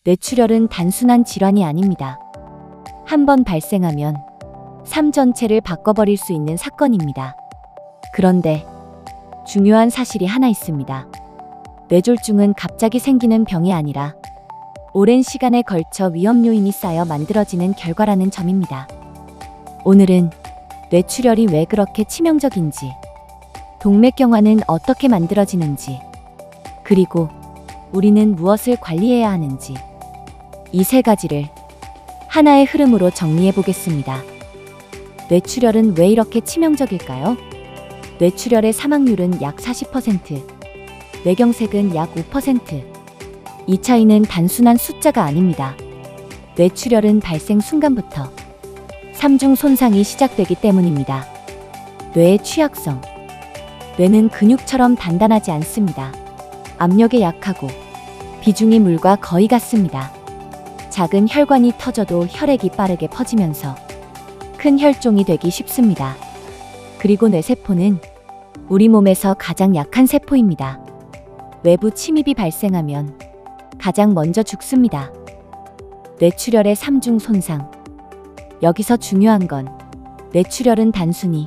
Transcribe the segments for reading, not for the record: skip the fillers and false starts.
뇌출혈은 단순한 질환이 아닙니다. 한 번 발생하면 삶 전체를 바꿔버릴 수 있는 사건입니다. 그런데 중요한 사실이 하나 있습니다. 뇌졸중은 갑자기 생기는 병이 아니라 오랜 시간에 걸쳐 위험 요인이 쌓여 만들어지는 결과라는 점입니다. 오늘은 뇌출혈이 왜 그렇게 치명적인지, 동맥경화는 어떻게 만들어지는지, 그리고 우리는 무엇을 관리해야 하는지, 이 세 가지를 하나의 흐름으로 정리해 보겠습니다. 뇌출혈은 왜 이렇게 치명적일까요? 뇌출혈의 사망률은 약 40%, 뇌경색은 약 5%. 이 차이는 단순한 숫자가 아닙니다. 뇌출혈은 발생 순간부터 3중 손상이 시작되기 때문입니다. 뇌의 취약성. 뇌는 근육처럼 단단하지 않습니다. 압력에 약하고 비중이 물과 거의 같습니다. 작은 혈관이 터져도 혈액이 빠르게 퍼지면서 큰 혈종이 되기 쉽습니다. 그리고 뇌세포는 우리 몸에서 가장 약한 세포입니다. 외부 침입이 발생하면 가장 먼저 죽습니다. 뇌출혈의 3중 손상. 여기서 중요한 건 뇌출혈은 단순히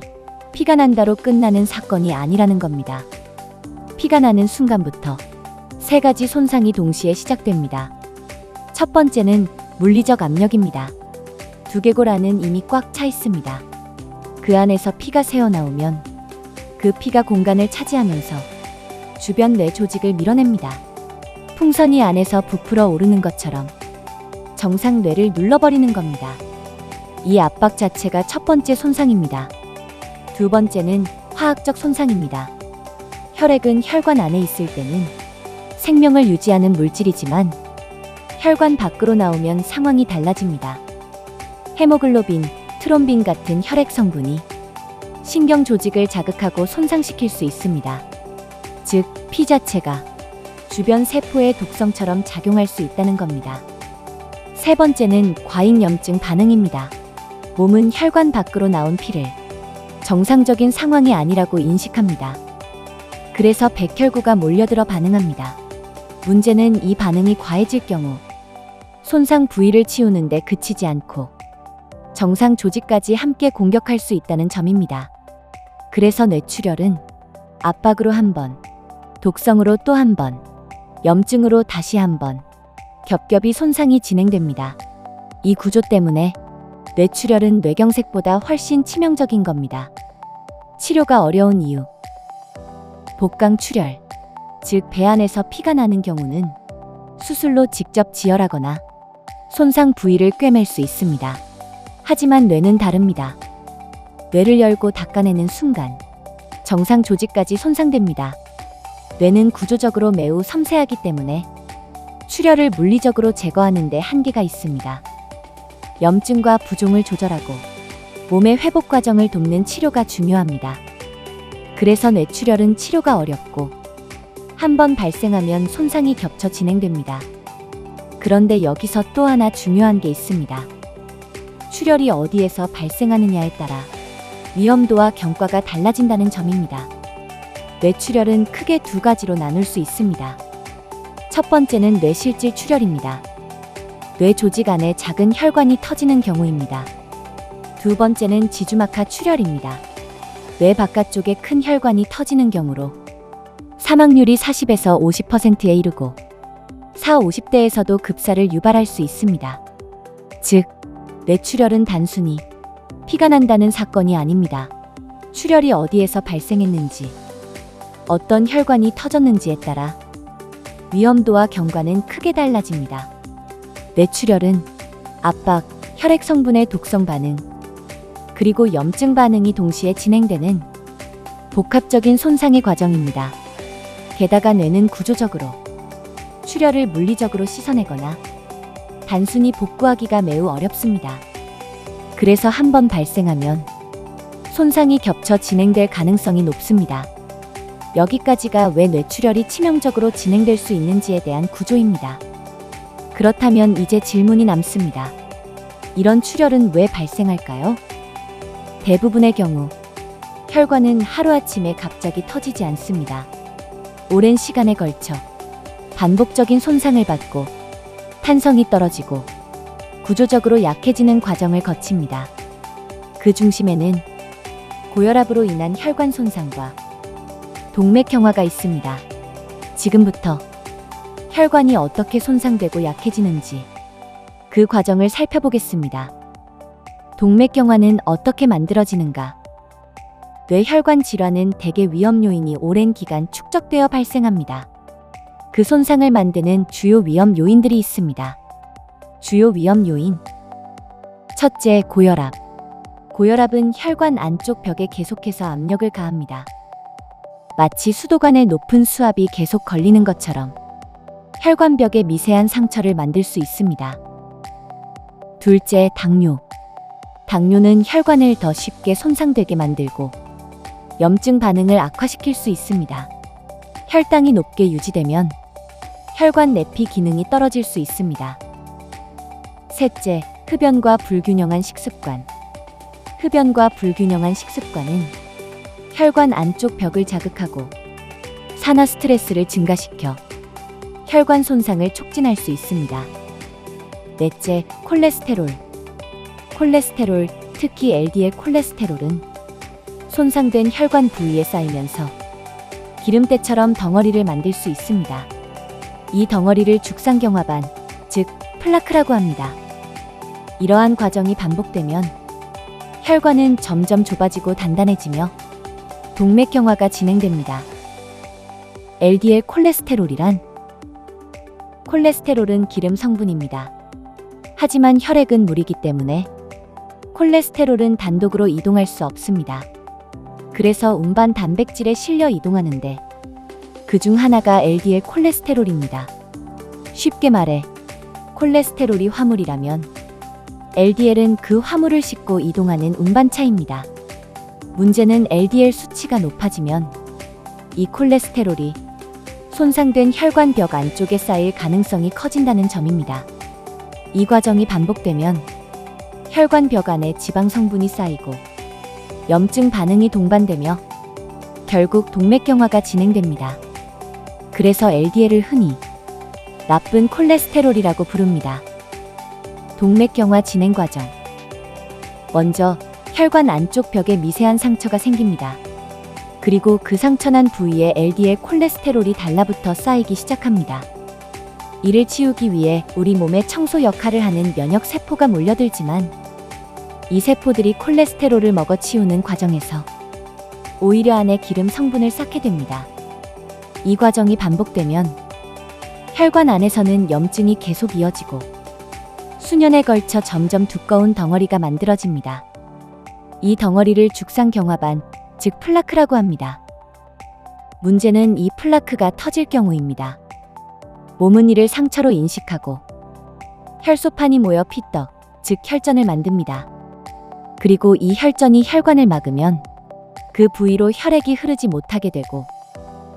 피가 난다로 끝나는 사건이 아니라는 겁니다. 피가 나는 순간부터 세 가지 손상이 동시에 시작됩니다. 첫 번째는 물리적 압력입니다. 두개골 안은 이미 꽉 차 있습니다. 그 안에서 피가 새어나오면 그 피가 공간을 차지하면서 주변 뇌 조직을 밀어냅니다. 풍선이 안에서 부풀어 오르는 것처럼 정상 뇌를 눌러버리는 겁니다. 이 압박 자체가 첫 번째 손상입니다. 두 번째는 화학적 손상입니다. 혈액은 혈관 안에 있을 때는 생명을 유지하는 물질이지만 혈관 밖으로 나오면 상황이 달라집니다. 헤모글로빈, 트롬빈 같은 혈액 성분이 신경 조직을 자극하고 손상시킬 수 있습니다. 즉, 피 자체가 주변 세포의 독성처럼 작용할 수 있다는 겁니다. 세 번째는 과잉염증 반응입니다. 몸은 혈관 밖으로 나온 피를 정상적인 상황이 아니라고 인식합니다. 그래서 백혈구가 몰려들어 반응합니다. 문제는 이 반응이 과해질 경우 손상 부위를 치우는데 그치지 않고 정상 조직까지 함께 공격할 수 있다는 점입니다. 그래서 뇌출혈은 압박으로 한 번, 독성으로 또 한 번, 염증으로 다시 한 번, 겹겹이 손상이 진행됩니다. 이 구조 때문에 뇌출혈은 뇌경색보다 훨씬 치명적인 겁니다. 치료가 어려운 이유. 복강출혈, 즉 배 안에서 피가 나는 경우는 수술로 직접 지혈하거나 손상 부위를 꿰맬 수 있습니다. 하지만 뇌는 다릅니다. 뇌를 열고 닦아내는 순간 정상 조직까지 손상됩니다. 뇌는 구조적으로 매우 섬세하기 때문에 출혈을 물리적으로 제거하는 데 한계가 있습니다. 염증과 부종을 조절하고 몸의 회복 과정을 돕는 치료가 중요합니다. 그래서 뇌출혈은 치료가 어렵고 한 번 발생하면 손상이 겹쳐 진행됩니다. 그런데 여기서 또 하나 중요한 게 있습니다. 출혈이 어디에서 발생하느냐에 따라 위험도와 경과가 달라진다는 점입니다. 뇌출혈은 크게 두 가지로 나눌 수 있습니다. 첫 번째는 뇌실질 출혈입니다. 뇌 조직 안에 작은 혈관이 터지는 경우입니다. 두 번째는 지주막하 출혈입니다. 뇌 바깥쪽에 큰 혈관이 터지는 경우로 사망률이 40에서 50%에 이르고 40, 50대에서도 급사를 유발할 수 있습니다. 즉, 뇌출혈은 단순히 피가 난다는 사건이 아닙니다. 출혈이 어디에서 발생했는지, 어떤 혈관이 터졌는지에 따라 위험도와 경과는 크게 달라집니다. 뇌출혈은 압박, 혈액 성분의 독성 반응, 그리고 염증 반응이 동시에 진행되는 복합적인 손상의 과정입니다. 게다가 뇌는 구조적으로 출혈을 물리적으로 씻어내거나 단순히 복구하기가 매우 어렵습니다. 그래서 한 번 발생하면 손상이 겹쳐 진행될 가능성이 높습니다. 여기까지가 왜 뇌출혈이 치명적으로 진행될 수 있는지에 대한 구조입니다. 그렇다면 이제 질문이 남습니다. 이런 출혈은 왜 발생할까요? 대부분의 경우 혈관은 하루아침에 갑자기 터지지 않습니다. 오랜 시간에 걸쳐 반복적인 손상을 받고 탄성이 떨어지고 구조적으로 약해지는 과정을 거칩니다. 그 중심에는 고혈압으로 인한 혈관 손상과 동맥경화가 있습니다. 지금부터 혈관이 어떻게 손상되고 약해지는지 그 과정을 살펴보겠습니다. 동맥경화는 어떻게 만들어지는가? 뇌혈관 질환은 대개 위험 요인이 오랜 기간 축적되어 발생합니다. 그 손상을 만드는 주요 위험 요인들이 있습니다. 주요 위험 요인. 첫째, 고혈압. 고혈압은 혈관 안쪽 벽에 계속해서 압력을 가합니다. 마치 수도관의 높은 수압이 계속 걸리는 것처럼 혈관벽에 미세한 상처를 만들 수 있습니다. 둘째, 당뇨. 당뇨는 혈관을 더 쉽게 손상되게 만들고 염증 반응을 악화시킬 수 있습니다. 혈당이 높게 유지되면 혈관 내피 기능이 떨어질 수 있습니다. 셋째, 흡연과 불균형한 식습관. 흡연과 불균형한 식습관은 혈관 안쪽 벽을 자극하고 산화 스트레스를 증가시켜 혈관 손상을 촉진할 수 있습니다. 넷째, 콜레스테롤. 콜레스테롤, 특히 LDL 콜레스테롤은 손상된 혈관 부위에 쌓이면서 기름때처럼 덩어리를 만들 수 있습니다. 이 덩어리를 죽상경화반, 즉 플라크라고 합니다. 이러한 과정이 반복되면 혈관은 점점 좁아지고 단단해지며 동맥경화가 진행됩니다. LDL 콜레스테롤이란 콜레스테롤은 기름 성분입니다. 하지만 혈액은 물이기 때문에 콜레스테롤은 단독으로 이동할 수 없습니다. 그래서 운반 단백질에 실려 이동하는데 그중 하나가 LDL 콜레스테롤입니다. 쉽게 말해 콜레스테롤이 화물이라면 LDL은 그 화물을 싣고 이동하는 운반차입니다. 문제는 LDL 수치가 높아지면 이 콜레스테롤이 손상된 혈관벽 안쪽에 쌓일 가능성이 커진다는 점입니다. 이 과정이 반복되면 혈관벽 안에 지방 성분이 쌓이고 염증 반응이 동반되며 결국 동맥경화가 진행됩니다. 그래서 LDL을 흔히 나쁜 콜레스테롤이라고 부릅니다. 동맥경화 진행 과정. 먼저 혈관 안쪽 벽에 미세한 상처가 생깁니다. 그리고 그 상처난 부위에 LDL 콜레스테롤이 달라붙어 쌓이기 시작합니다. 이를 치우기 위해 우리 몸의 청소 역할을 하는 면역 세포가 몰려들지만 이 세포들이 콜레스테롤을 먹어치우는 과정에서 오히려 안에 기름 성분을 쌓게 됩니다. 이 과정이 반복되면 혈관 안에서는 염증이 계속 이어지고 수년에 걸쳐 점점 두꺼운 덩어리가 만들어집니다. 이 덩어리를 죽상경화반, 즉 플라크라고 합니다. 문제는 이 플라크가 터질 경우입니다. 몸은 이를 상처로 인식하고 혈소판이 모여 피떡, 즉 혈전을 만듭니다. 그리고 이 혈전이 혈관을 막으면 그 부위로 혈액이 흐르지 못하게 되고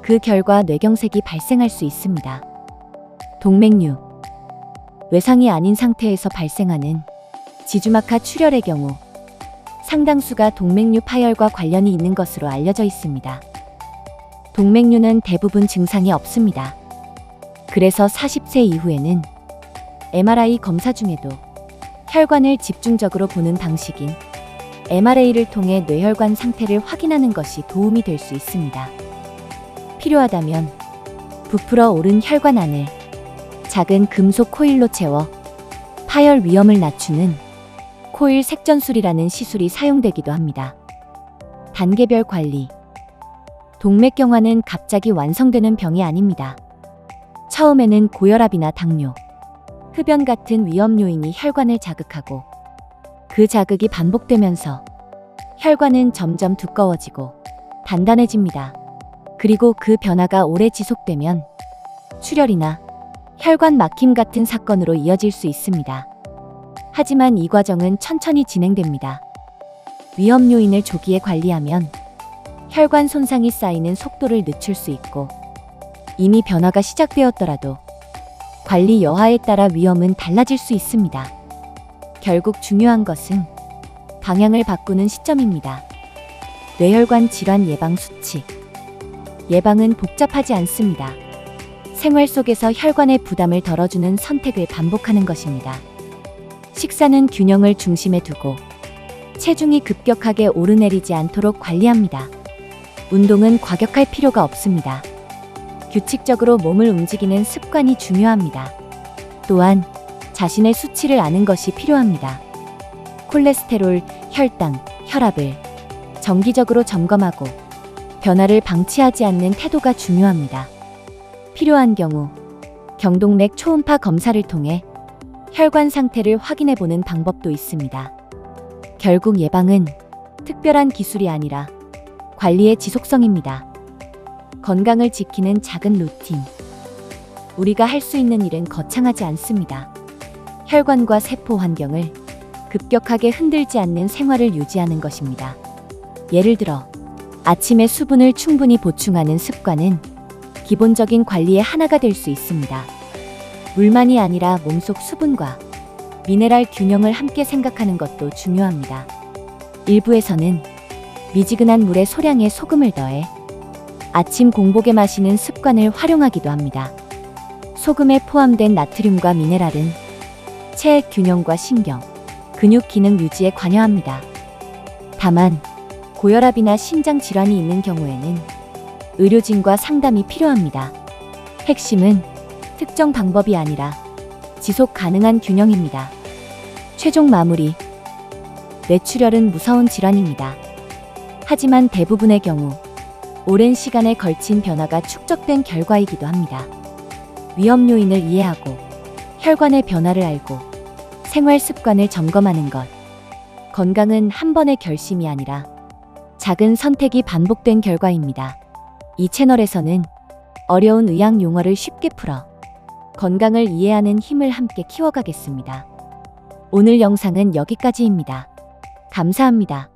그 결과 뇌경색이 발생할 수 있습니다. 동맥류. 외상이 아닌 상태에서 발생하는 지주막하 출혈의 경우 상당수가 동맥류 파열과 관련이 있는 것으로 알려져 있습니다. 동맥류는 대부분 증상이 없습니다. 그래서 40세 이후에는 MRI 검사 중에도 혈관을 집중적으로 보는 방식인 MRA를 통해 뇌혈관 상태를 확인하는 것이 도움이 될 수 있습니다. 필요하다면 부풀어 오른 혈관 안을 작은 금속 코일로 채워 파열 위험을 낮추는 코일 색전술이라는 시술이 사용되기도 합니다. 단계별 관리. 동맥경화는 갑자기 완성되는 병이 아닙니다. 처음에는 고혈압이나 당뇨, 흡연 같은 위험 요인이 혈관을 자극하고 그 자극이 반복되면서 혈관은 점점 두꺼워지고 단단해집니다. 그리고 그 변화가 오래 지속되면 출혈이나 혈관 막힘 같은 사건으로 이어질 수 있습니다. 하지만 이 과정은 천천히 진행됩니다. 위험 요인을 조기에 관리하면 혈관 손상이 쌓이는 속도를 늦출 수 있고 이미 변화가 시작되었더라도 관리 여하에 따라 위험은 달라질 수 있습니다. 결국 중요한 것은 방향을 바꾸는 시점입니다. 뇌혈관 질환 예방 수칙. 예방은 복잡하지 않습니다. 생활 속에서 혈관의 부담을 덜어주는 선택을 반복하는 것입니다. 식사는 균형을 중심에 두고 체중이 급격하게 오르내리지 않도록 관리합니다. 운동은 과격할 필요가 없습니다. 규칙적으로 몸을 움직이는 습관이 중요합니다. 또한 자신의 수치를 아는 것이 필요합니다. 콜레스테롤, 혈당, 혈압을 정기적으로 점검하고 변화를 방치하지 않는 태도가 중요합니다. 필요한 경우 경동맥 초음파 검사를 통해 혈관 상태를 확인해 보는 방법도 있습니다. 결국 예방은 특별한 기술이 아니라 관리의 지속성입니다. 건강을 지키는 작은 루틴. 우리가 할 수 있는 일은 거창하지 않습니다. 혈관과 세포 환경을 급격하게 흔들지 않는 생활을 유지하는 것입니다. 예를 들어 아침에 수분을 충분히 보충하는 습관은 기본적인 관리의 하나가 될 수 있습니다. 물만이 아니라 몸속 수분과 미네랄 균형을 함께 생각하는 것도 중요합니다. 일부에서는 미지근한 물에 소량의 소금을 더해 아침 공복에 마시는 습관을 활용하기도 합니다. 소금에 포함된 나트륨과 미네랄은 체액 균형과 신경, 근육 기능 유지에 관여합니다. 다만 고혈압이나 심장 질환이 있는 경우에는 의료진과 상담이 필요합니다. 핵심은 특정 방법이 아니라 지속 가능한 균형입니다. 최종 마무리. 뇌출혈은 무서운 질환입니다. 하지만 대부분의 경우 오랜 시간에 걸친 변화가 축적된 결과이기도 합니다. 위험 요인을 이해하고 혈관의 변화를 알고 생활 습관을 점검하는 것. 건강은 한 번의 결심이 아니라 작은 선택이 반복된 결과입니다. 이 채널에서는 어려운 의학 용어를 쉽게 풀어 건강을 이해하는 힘을 함께 키워가겠습니다. 오늘 영상은 여기까지입니다. 감사합니다.